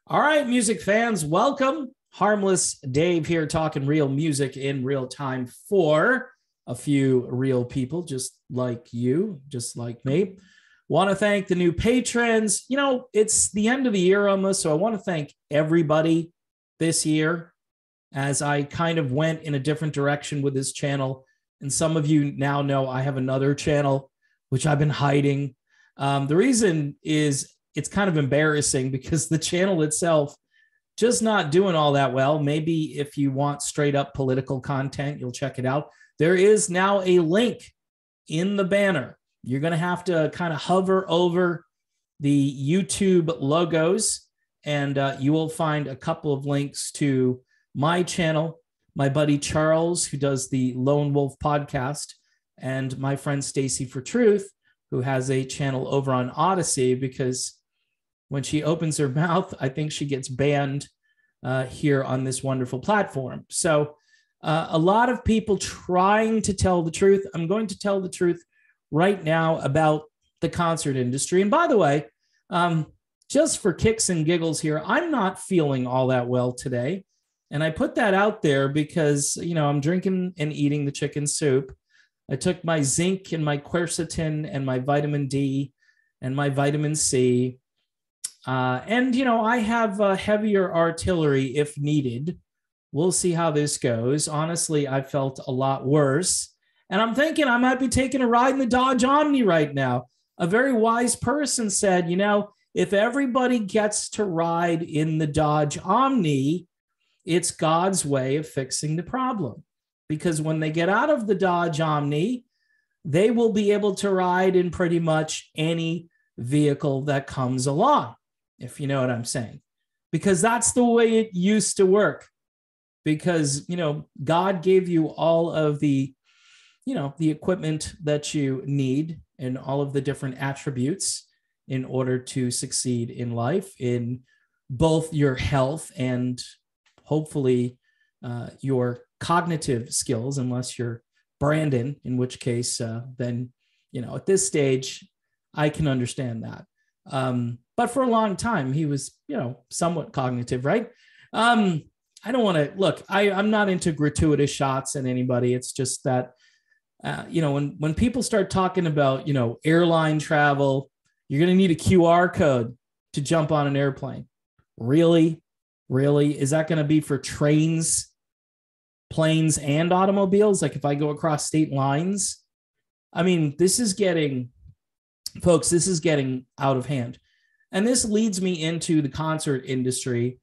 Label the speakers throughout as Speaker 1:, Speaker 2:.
Speaker 1: All right, music fans, welcome. Harmless Dave here talking real music in real time for a few real people just like you, just like me. Want to thank the new patrons. You know, it's the end of the year almost, so I want to thank everybody this year as I kind of went in a different direction with this channel. And some of you now know I have another channel, which I've been hiding. The reason is it's kind of embarrassing because the channel itself just not doing all that well. Maybe if you want straight up political content, you'll check it out. There is now a link in the banner. You're going to have to kind of hover over the YouTube logos, and you will find a couple of links to my channel, my buddy Charles, who does the Lone Wolf podcast, and my friend Stacy for Truth, who has a channel over on Odyssey, because when she opens her mouth, I think she gets banned here on this wonderful platform. So a lot of people trying to tell the truth. I'm going to tell the truth right now about the concert industry. And by the way, just for kicks and giggles here, I'm not feeling all that well today. And I put that out there because, you know, I'm drinking and eating the chicken soup. I took my zinc and my quercetin and my vitamin D and my vitamin C. And, you know, I have heavier artillery if needed. We'll see how this goes. Honestly, I felt a lot worse. And I'm thinking I might be taking a ride in the Dodge Omni right now. A very wise person said, you know, if everybody gets to ride in the Dodge Omni, it's God's way of fixing the problem. Because when they get out of the Dodge Omni, they will be able to ride in pretty much any vehicle that comes along, if you know what I'm saying. Because that's the way it used to work. Because, you know, God gave you all of the, you know, the equipment that you need and all of the different attributes in order to succeed in life, in both your health and hopefully your cognitive skills, unless you're Brandon, in which case, then, you know, at this stage, I can understand that. But for a long time, he was, you know, somewhat cognitive, right? I don't want to look, I'm not into gratuitous shots at anybody. It's just that, you know, when people start talking about, you know, airline travel, you're going to need a QR code to jump on an airplane. Really? Really? Is that going to be for trains, planes, and automobiles? Like if I go across state lines? I mean, this is getting, folks, this is getting out of hand. And this leads me into the concert industry.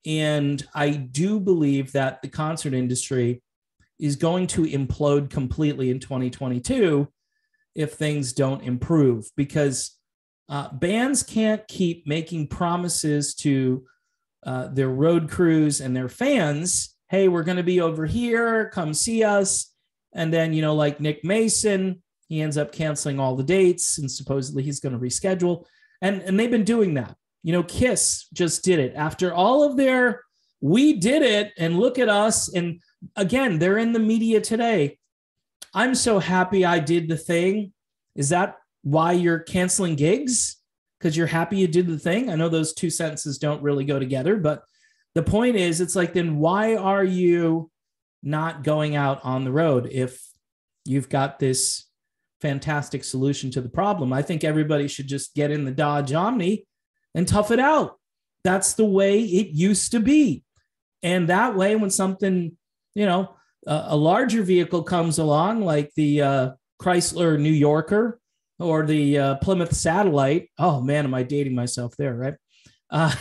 Speaker 1: And I do believe that the concert industry is going to implode completely in 2022 if things don't improve, because bands can't keep making promises to their road crews and their fans. Hey, we're going to be over here, come see us. And then, you know, like Nick Mason, he ends up canceling all the dates and supposedly he's going to reschedule. And they've been doing that. You know, Kiss just did it after all of their, we did it and look at us. And again, they're in the media today. I'm so happy I did the thing. Is that why you're canceling gigs? Because you're happy you did the thing? I know those two sentences don't really go together, but the point is, it's like, then why are you not going out on the road if you've got this fantastic solution to the problem? I think everybody should just get in the Dodge Omni and tough it out. That's the way it used to be. And that way, when something, you know, a larger vehicle comes along, like the Chrysler New Yorker or the Plymouth Satellite. Oh man, am I dating myself there, right?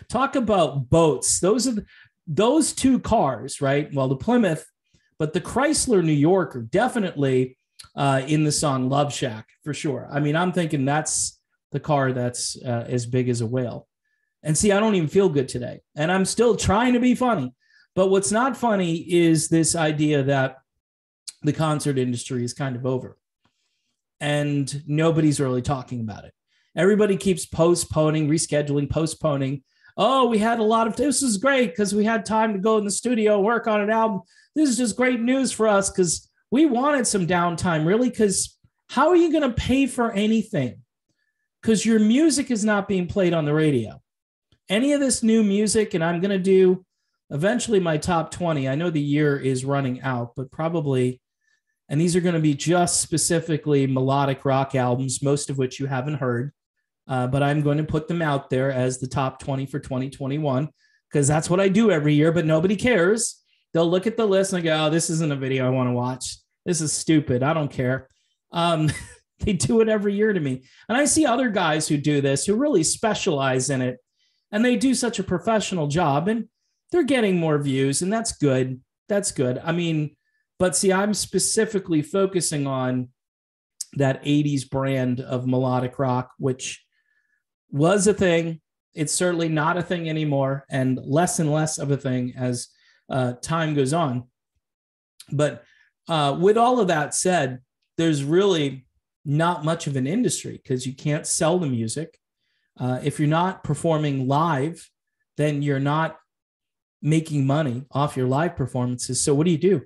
Speaker 1: Talk about boats. Those two cars, right? Well, the Plymouth, but the Chrysler New Yorker, definitely in the song Love Shack, for sure. I mean, I'm thinking that's the car that's as big as a whale. And see, I don't even feel good today. And I'm still trying to be funny. But what's not funny is this idea that the concert industry is kind of over. And nobody's really talking about it. Everybody keeps postponing, rescheduling, postponing. Oh, we had a lot of, this is great because we had time to go in the studio, work on an album. This is just great news for us because we wanted some downtime, really, because how are you going to pay for anything? Because your music is not being played on the radio. any of this new music, and I'm going to do eventually my top 20. I know the year is running out, but probably, and these are going to be just specifically melodic rock albums, most of which you haven't heard. But I'm going to put them out there as the top 20 for 2021, because that's what I do every year, but nobody cares. They'll look at the list and go, oh, this isn't a video I want to watch. This is stupid. I don't care. They do it every year to me. And I see other guys who do this, who really specialize in it, and they do such a professional job, and they're getting more views, and that's good. That's good. I mean, but see, I'm specifically focusing on that 80s brand of melodic rock, which was a thing. It's certainly not a thing anymore, and less of a thing as time goes on. But with all of that said, there's really not much of an industry because you can't sell the music. If you're not performing live, then you're not making money off your live performances. So what do?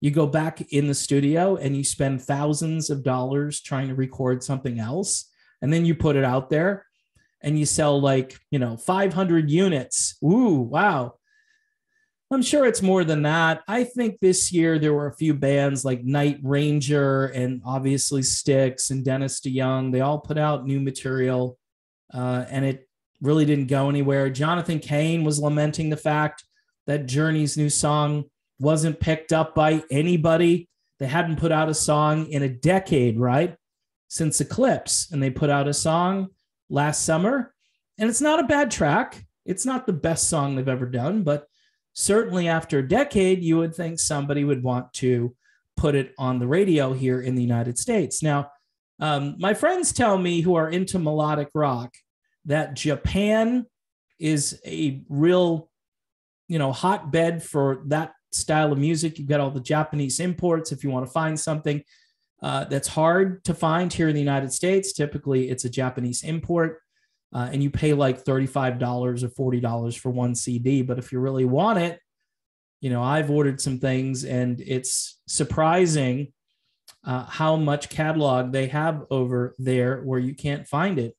Speaker 1: You go back in the studio and you spend thousands of dollars trying to record something else. And then you put it out there and you sell 500 units. Ooh, wow. I'm sure it's more than that. I think this year there were a few bands like Night Ranger and obviously Styx and Dennis DeYoung. They all put out new material and it really didn't go anywhere. Jonathan Cain was lamenting the fact that Journey's new song wasn't picked up by anybody. They hadn't put out a song in a decade, right? Since Eclipse. And they put out a song last summer. And it's not a bad track. It's not the best song they've ever done, but certainly after a decade, you would think somebody would want to put it on the radio here in the United States. Now, my friends tell me who are into melodic rock that Japan is a real, hotbed for that style of music. You've got all the Japanese imports. If you want to find something that's hard to find here in the United States, typically it's a Japanese import. And you pay like $35 or $40 for one CD. But if you really want it, I've ordered some things and it's surprising how much catalog they have over there where you can't find it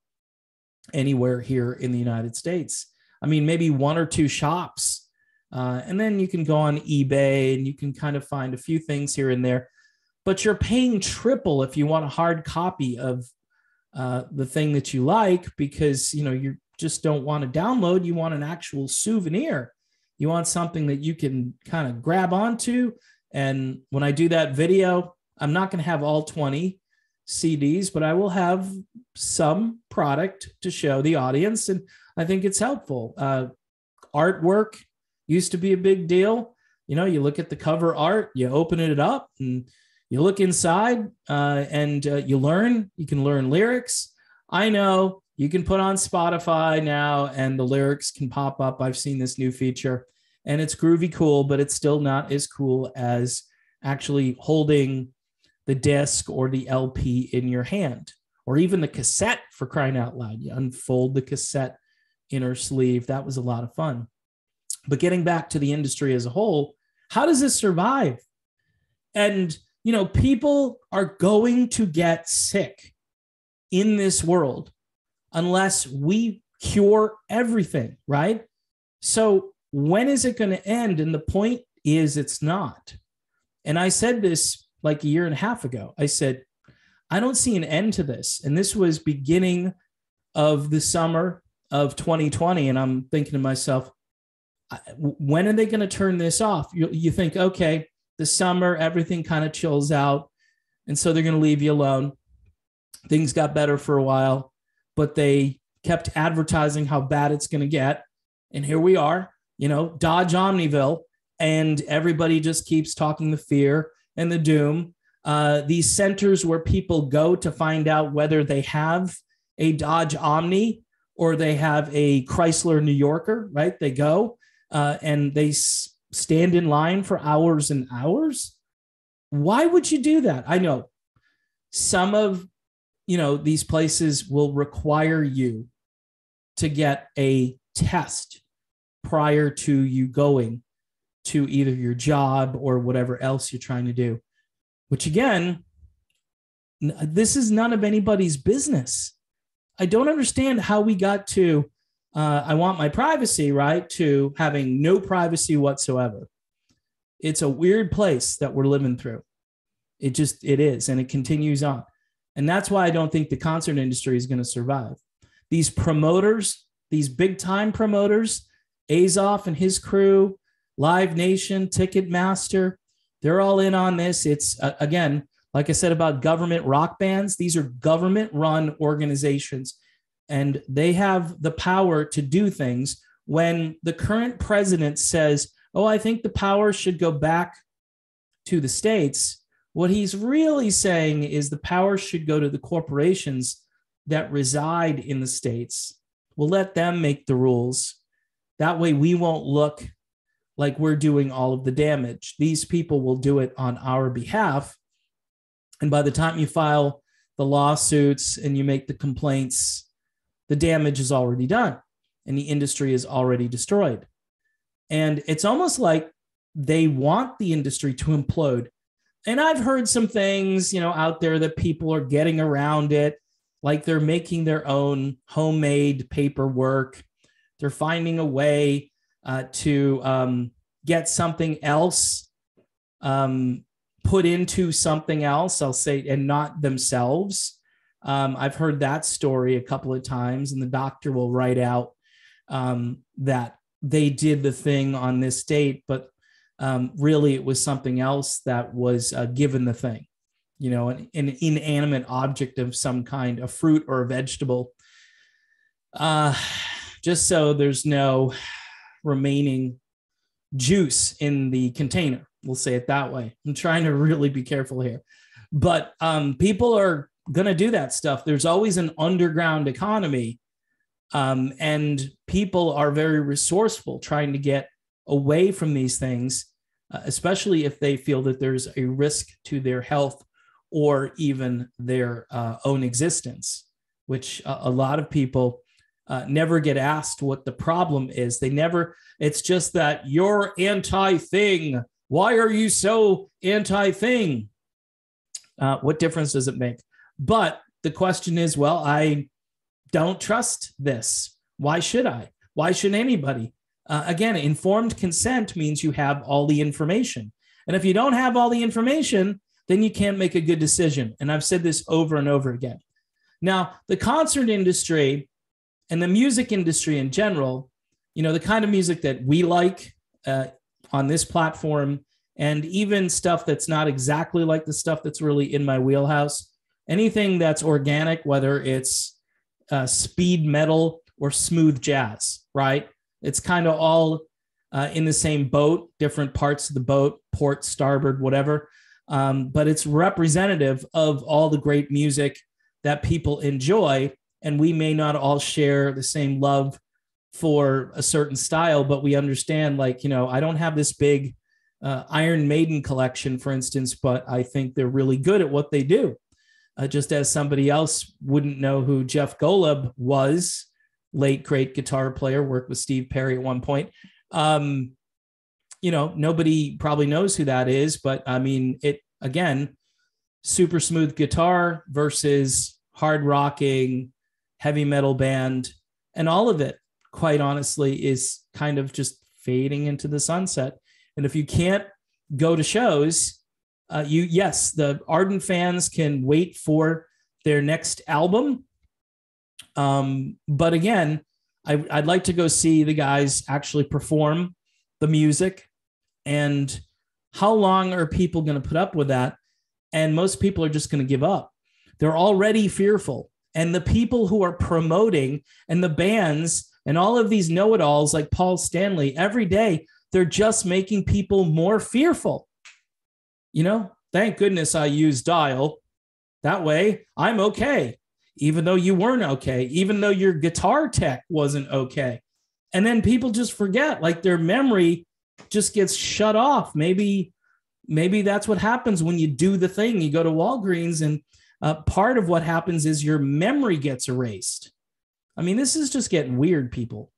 Speaker 1: anywhere here in the United States. I mean, maybe one or two shops. And then you can go on eBay and you can kind of find a few things here and there. But you're paying triple if you want a hard copy of the thing that you like, because you just don't want to download. You want an actual souvenir. You want something that you can kind of grab onto. And when I do that video, I'm not going to have all 20 CDs, but I will have some product to show the audience, and I think it's helpful. Artwork used to be a big deal. You look at the cover art, you open it up, and you look inside and you learn. You can learn lyrics. I know you can put on Spotify now and the lyrics can pop up. I've seen this new feature and it's groovy cool, but it's still not as cool as actually holding the disc or the LP in your hand, or even the cassette, for crying out loud. You unfold the cassette inner sleeve. That was a lot of fun. But getting back to the industry as a whole, how does this survive? And people are going to get sick in this world unless we cure everything, right? So when is it going to end? And the point is, it's not. And I said this like a year and a half ago. I said, I don't see an end to this. And this was beginning of the summer of 2020. And I'm thinking to myself, when are they going to turn this off? You think, okay, the summer, everything kind of chills out. And so they're going to leave you alone. Things got better for a while, but they kept advertising how bad it's going to get. And here we are, Dodge Omniville, and everybody just keeps talking the fear and the doom. These centers where people go to find out whether they have a Dodge Omni or they have a Chrysler New Yorker, right? They go and they stand in line for hours and hours. Why would you do that? I know some of, these places will require you to get a test prior to you going to either your job or whatever else you're trying to do, which again, this is none of anybody's business. I don't understand how we got to I want my privacy, right, to having no privacy whatsoever. It's a weird place that we're living through. It is, and it continues on. And that's why I don't think the concert industry is going to survive. These promoters, these big time promoters, Azoff and his crew, Live Nation, Ticketmaster, they're all in on this. It's, again, like I said about government rock bands, these are government run organizations, and they have the power to do things. When the current president says, oh, I think the power should go back to the states, what he's really saying is the power should go to the corporations that reside in the states. We'll let them make the rules. That way we won't look like we're doing all of the damage. These people will do it on our behalf. And by the time you file the lawsuits and you make the complaints, the damage is already done and the industry is already destroyed. And it's almost like they want the industry to implode. And I've heard some things, out there that people are getting around it, like they're making their own homemade paperwork. They're finding a way to get something else put into something else, I'll say, and not themselves. I've heard that story a couple of times, and the doctor will write out that they did the thing on this date, but really it was something else that was given the thing, an inanimate object of some kind, a fruit or a vegetable, just so there's no remaining juice in the container. We'll say it that way. I'm trying to really be careful here. But people are going to do that stuff. There's always an underground economy. And people are very resourceful trying to get away from these things, especially if they feel that there's a risk to their health or even their own existence, which a lot of people never get asked what the problem is. It's just that you're anti-thing. Why are you so anti-thing? What difference does it make? But the question is, well, I don't trust this. Why should I? Why should anybody? Again, informed consent means you have all the information. And if you don't have all the information, then you can't make a good decision. And I've said this over and over again. Now, the concert industry and the music industry in general, the kind of music that we like on this platform, and even stuff that's not exactly like the stuff that's really in my wheelhouse, anything that's organic, whether it's speed metal or smooth jazz, right? It's kind of all in the same boat, different parts of the boat, port, starboard, whatever. But it's representative of all the great music that people enjoy. And we may not all share the same love for a certain style, but we understand, I don't have this big Iron Maiden collection, for instance, but I think they're really good at what they do. Just as somebody else wouldn't know who Jeff Golub was, late great guitar player, worked with Steve Perry at one point. Nobody probably knows who that is, but I mean, again, super smooth guitar versus hard rocking, heavy metal band, and all of it, quite honestly, is kind of just fading into the sunset. And if you can't go to shows, the ardent fans can wait for their next album. But again, I'd like to go see the guys actually perform the music. And how long are people going to put up with that? And most people are just going to give up. They're already fearful. And the people who are promoting and the bands and all of these know-it-alls like Paul Stanley, every day, they're just making people more fearful. Thank goodness I use Dial. That way I'm okay, even though you weren't okay, even though your guitar tech wasn't okay. And then people just forget, their memory just gets shut off. Maybe that's what happens when you do the thing. You go to Walgreens and part of what happens is your memory gets erased. I mean, this is just getting weird, people.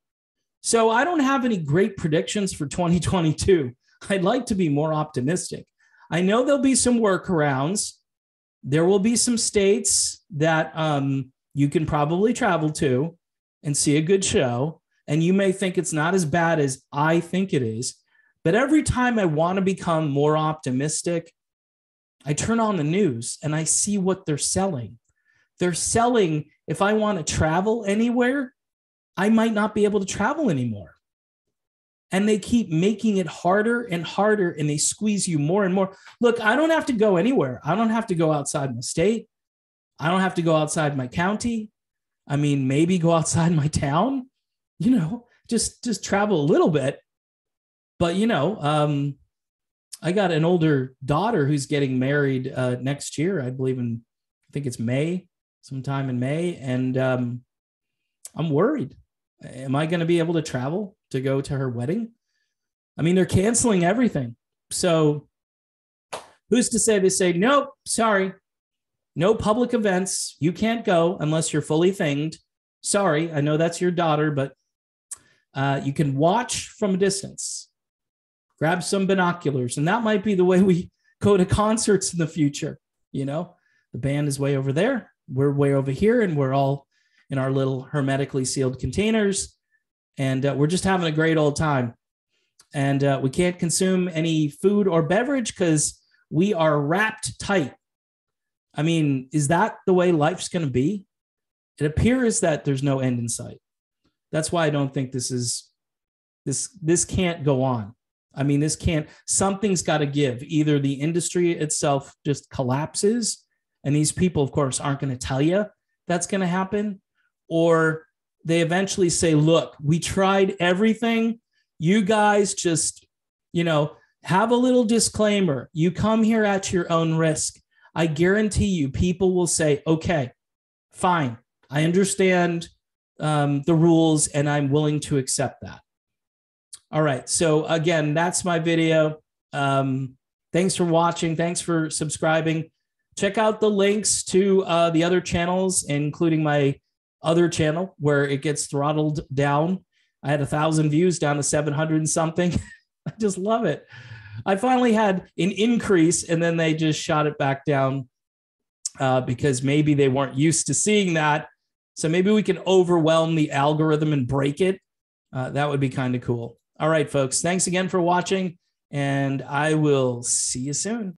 Speaker 1: So I don't have any great predictions for 2022. I'd like to be more optimistic. I know there'll be some workarounds. There will be some states that you can probably travel to and see a good show. And you may think it's not as bad as I think it is. But every time I want to become more optimistic, I turn on the news and I see what they're selling. They're selling, if I want to travel anywhere, I might not be able to travel anymore. And they keep making it harder and harder, and they squeeze you more and more. Look, I don't have to go anywhere. I don't have to go outside my state. I don't have to go outside my county. I mean, maybe go outside my town, just travel a little bit. But, I got an older daughter who's getting married next year, I think it's May, sometime in May. And I'm worried. Am I going to be able to travel to go to her wedding? I mean, they're canceling everything. So who's to say? They say, nope, sorry, no public events. You can't go unless you're fully thinged. Sorry, I know that's your daughter, but you can watch from a distance. Grab some binoculars. And that might be the way we go to concerts in the future. The band is way over there. We're way over here, and we're all in our little hermetically sealed containers. And we're just having a great old time. And we can't consume any food or beverage because we are wrapped tight. I mean, is that the way life's going to be? It appears that there's no end in sight. That's why I don't think this can't go on. I mean, something's got to give. Either the industry itself just collapses, and these people, of course, aren't going to tell you that's going to happen, or they eventually say, look, we tried everything. You guys just, have a little disclaimer. You come here at your own risk. I guarantee you people will say, okay, fine. I understand the rules, and I'm willing to accept that. All right. So again, that's my video. Thanks for watching. Thanks for subscribing. Check out the links to the other channels, including my other channel where it gets throttled down. I had 1,000 views down to 700 and something. I just love it. I finally had an increase, and then they just shot it back down because maybe they weren't used to seeing that. So maybe we can overwhelm the algorithm and break it. That would be kind of cool. All right, folks, thanks again for watching, and I will see you soon.